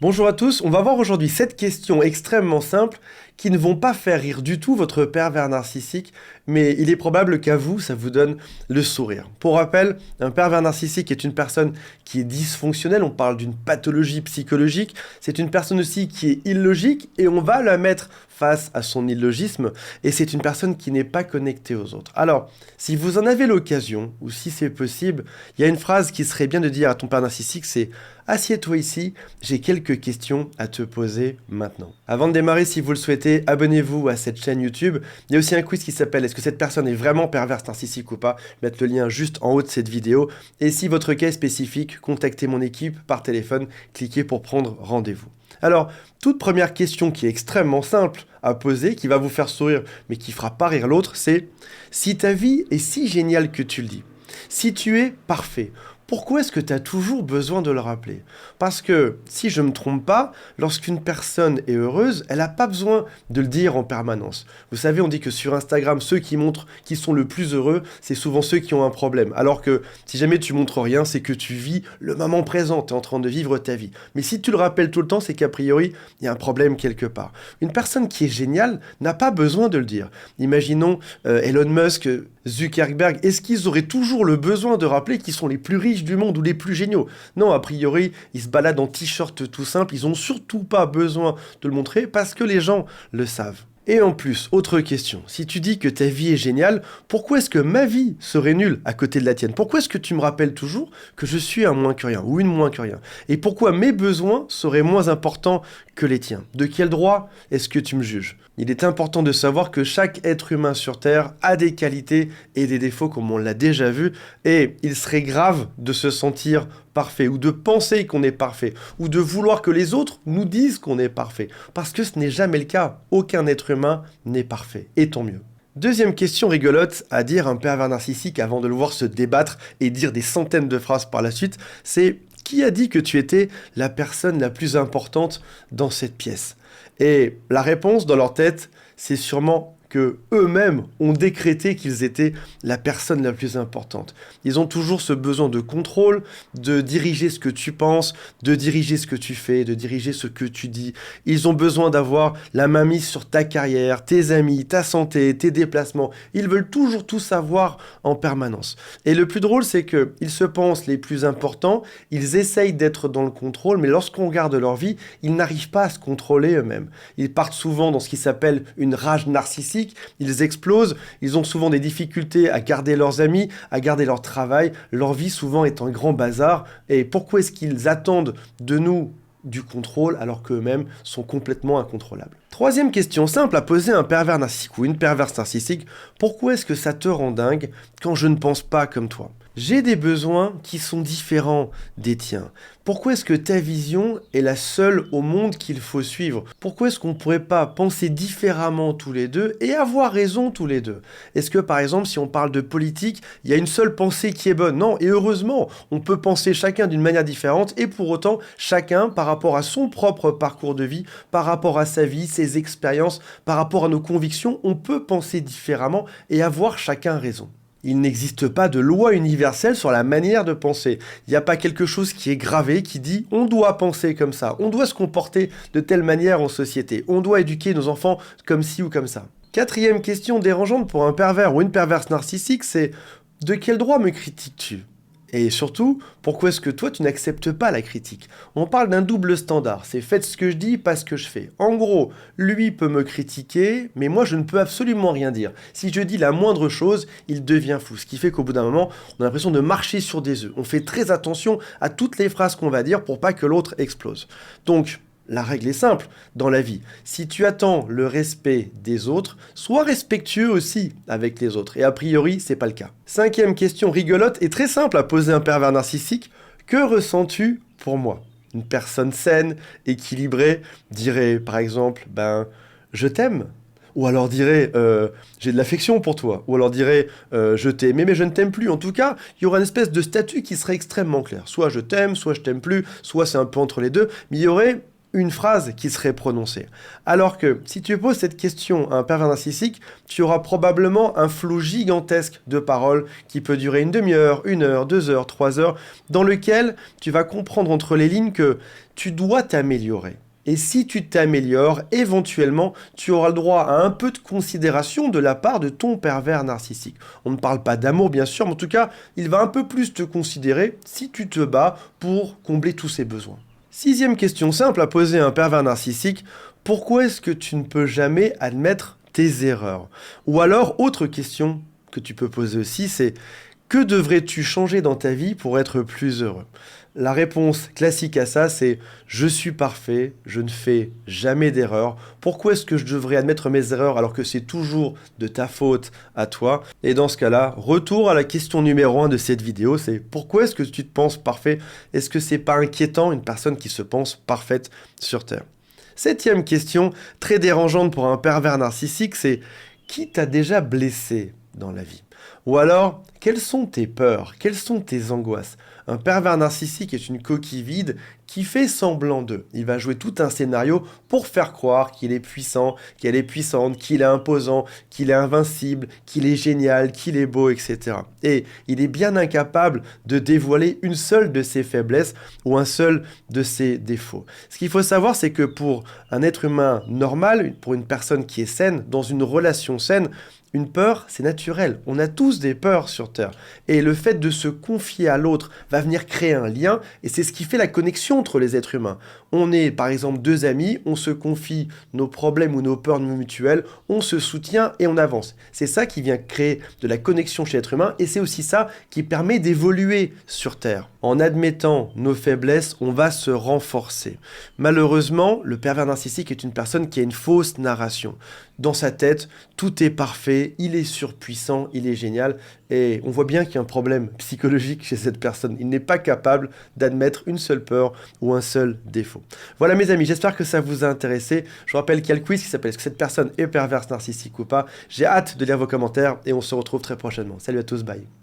Bonjour à tous, on va voir aujourd'hui 7 questions extrêmement simples qui ne vont pas faire rire du tout votre pervers narcissique, mais il est probable qu'à vous, ça vous donne le sourire. Pour rappel, un pervers narcissique est une personne qui est dysfonctionnelle, on parle d'une pathologie psychologique, c'est une personne aussi qui est illogique et on va la mettre face à son illogisme et c'est une personne qui n'est pas connectée aux autres. Alors, si vous en avez l'occasion, ou si c'est possible, il y a une phrase qui serait bien de dire à ton père narcissique, c'est « Assieds-toi ici, j'ai quelques questions à te poser maintenant ». Avant de démarrer, si vous le souhaitez, abonnez-vous à cette chaîne YouTube. Il y a aussi un quiz qui s'appelle « Est-ce que cette personne est vraiment perverse narcissique ou pas ?» Je vais mettre le lien juste en haut de cette vidéo. Et si votre cas est spécifique, contactez mon équipe par téléphone, cliquez pour prendre rendez-vous. Alors, toute première question qui est extrêmement simple à poser, qui va vous faire sourire, mais qui fera pas rire l'autre, c'est « Si ta vie est si géniale que tu le dis, si tu es parfait, pourquoi est-ce que tu as toujours besoin de le rappeler ?» Parce que, si je ne me trompe pas, lorsqu'une personne est heureuse, elle n'a pas besoin de le dire en permanence. Vous savez, on dit que sur Instagram, ceux qui montrent qu'ils sont le plus heureux, c'est souvent ceux qui ont un problème. Alors que, si jamais tu montres rien, c'est que tu vis le moment présent, tu es en train de vivre ta vie. Mais si tu le rappelles tout le temps, c'est qu'a priori, il y a un problème quelque part. Une personne qui est géniale n'a pas besoin de le dire. Imaginons Elon Musk, Zuckerberg, est-ce qu'ils auraient toujours le besoin de rappeler qu'ils sont les plus riches du monde ou les plus géniaux? Non, a priori, ils se baladent en t-shirt tout simple, ils n'ont surtout pas besoin de le montrer parce que les gens le savent. Et en plus, autre question, si tu dis que ta vie est géniale, pourquoi est-ce que ma vie serait nulle à côté de la tienne? Pourquoi est-ce que tu me rappelles toujours que je suis un moins que rien ou une moins que rien? Et pourquoi mes besoins seraient moins importants que les tiens? De quel droit est-ce que tu me juges? Il est important de savoir que chaque être humain sur Terre a des qualités et des défauts comme on l'a déjà vu, et il serait grave de se sentir parfait, ou de penser qu'on est parfait, ou de vouloir que les autres nous disent qu'on est parfait, parce que ce n'est jamais le cas. Aucun être humain n'est parfait, et tant mieux. Deuxième question rigolote à dire un pervers narcissique avant de le voir se débattre et dire des centaines de phrases par la suite, c'est « Qui a dit que tu étais la personne la plus importante dans cette pièce ?» Et la réponse dans leur tête, c'est sûrement que eux-mêmes ont décrété qu'ils étaient la personne la plus importante. Ils ont toujours ce besoin de contrôle, de diriger ce que tu penses, de diriger ce que tu fais, de diriger ce que tu dis. Ils ont besoin d'avoir la main mise sur ta carrière, tes amis, ta santé, tes déplacements. Ils veulent toujours tout savoir en permanence. Et le plus drôle, c'est qu'ils se pensent les plus importants, ils essayent d'être dans le contrôle, mais lorsqu'on regarde leur vie, ils n'arrivent pas à se contrôler eux-mêmes. Ils partent souvent dans ce qui s'appelle une rage narcissique. Ils explosent, ils ont souvent des difficultés à garder leurs amis, à garder leur travail, leur vie souvent est un grand bazar. Et pourquoi est-ce qu'ils attendent de nous du contrôle alors qu'eux-mêmes sont complètement incontrôlables? Troisième question simple à poser à un pervers narcissique ou une perverse narcissique, pourquoi est-ce que ça te rend dingue quand je ne pense pas comme toi? J'ai des besoins qui sont différents des tiens. Pourquoi est-ce que ta vision est la seule au monde qu'il faut suivre? Pourquoi est-ce qu'on ne pourrait pas penser différemment tous les deux et avoir raison tous les deux? Est-ce que par exemple, si on parle de politique, il y a une seule pensée qui est bonne? Non, et heureusement, on peut penser chacun d'une manière différente et pour autant, chacun par rapport à son propre parcours de vie, par rapport à sa vie, ses expériences, par rapport à nos convictions, on peut penser différemment et avoir chacun raison. Il n'existe pas de loi universelle sur la manière de penser. Il n'y a pas quelque chose qui est gravé, qui dit « on doit penser comme ça, on doit se comporter de telle manière en société, on doit éduquer nos enfants comme ci ou comme ça ». Quatrième question dérangeante pour un pervers ou une perverse narcissique, c'est « de quel droit me critiques-tu » ? Et surtout, pourquoi est-ce que toi, tu n'acceptes pas la critique? On parle d'un double standard, c'est faites ce que je dis, pas ce que je fais. En gros, lui peut me critiquer, mais moi, je ne peux absolument rien dire. Si je dis la moindre chose, il devient fou. Ce qui fait qu'au bout d'un moment, on a l'impression de marcher sur des œufs. On fait très attention à toutes les phrases qu'on va dire pour pas que l'autre explose. Donc, la règle est simple dans la vie. Si tu attends le respect des autres, sois respectueux aussi avec les autres. Et a priori, c'est pas le cas. Cinquième question rigolote et très simple à poser à un pervers narcissique. Que ressens-tu pour moi? Une personne saine, équilibrée, dirait par exemple, je t'aime. Ou alors dirait, j'ai de l'affection pour toi. Ou alors dirait, je t'ai aimé mais je ne t'aime plus. En tout cas, il y aura une espèce de statut qui serait extrêmement clair. Soit je t'aime plus, soit c'est un peu entre les deux. Mais il y aurait une phrase qui serait prononcée. Alors que si tu poses cette question à un pervers narcissique, tu auras probablement un flot gigantesque de paroles qui peut durer une demi-heure, 1 heure, 2 heures, 3 heures, dans lequel tu vas comprendre entre les lignes que tu dois t'améliorer. Et si tu t'améliores, éventuellement, tu auras le droit à un peu de considération de la part de ton pervers narcissique. On ne parle pas d'amour, bien sûr, mais en tout cas, il va un peu plus te considérer si tu te bats pour combler tous ses besoins. 6e question simple à poser à un pervers narcissique, pourquoi est-ce que tu ne peux jamais admettre tes erreurs? Ou alors, autre question que tu peux poser aussi, c'est que devrais-tu changer dans ta vie pour être plus heureux? La réponse classique à ça, c'est « Je suis parfait, je ne fais jamais d'erreur. Pourquoi est-ce que je devrais admettre mes erreurs alors que c'est toujours de ta faute à toi ?» Et dans ce cas-là, retour à la question numéro 1 de cette vidéo, c'est « Pourquoi est-ce que tu te penses parfait? Est-ce que c'est pas inquiétant une personne qui se pense parfaite sur Terre ?» 7e question, très dérangeante pour un pervers narcissique, c'est « Qui t'a déjà blessé dans la vie ?» Ou alors, quelles sont tes peurs? Quelles sont tes angoisses? Un pervers narcissique est une coquille vide qui fait semblant d'eux. Il va jouer tout un scénario pour faire croire qu'il est puissant, qu'elle est puissante, qu'il est imposant, qu'il est invincible, qu'il est génial, qu'il est beau, etc. Et il est bien incapable de dévoiler une seule de ses faiblesses ou un seul de ses défauts. Ce qu'il faut savoir, c'est que pour un être humain normal, pour une personne qui est saine, dans une relation saine, une peur, c'est naturel. On a tous des peurs sur Terre. Et le fait de se confier à l'autre va venir créer un lien, et c'est ce qui fait la connexion entre les êtres humains. On est, par exemple, 2 amis, on se confie nos problèmes ou nos peurs mutuelles, on se soutient et on avance. C'est ça qui vient créer de la connexion chez l'être humain, et c'est aussi ça qui permet d'évoluer sur Terre. En admettant nos faiblesses, on va se renforcer. Malheureusement, le pervers narcissique est une personne qui a une fausse narration. Dans sa tête, tout est parfait, il est surpuissant, il est génial, et on voit bien qu'il y a un problème psychologique chez cette personne. Il n'est pas capable d'admettre une seule peur ou un seul défaut. Voilà mes amis, j'espère que ça vous a intéressé. Je vous rappelle qu'il y a le quiz qui s'appelle « Est-ce que cette personne est perverse narcissique ou pas ?» J'ai hâte de lire vos commentaires et on se retrouve très prochainement. Salut à tous, bye.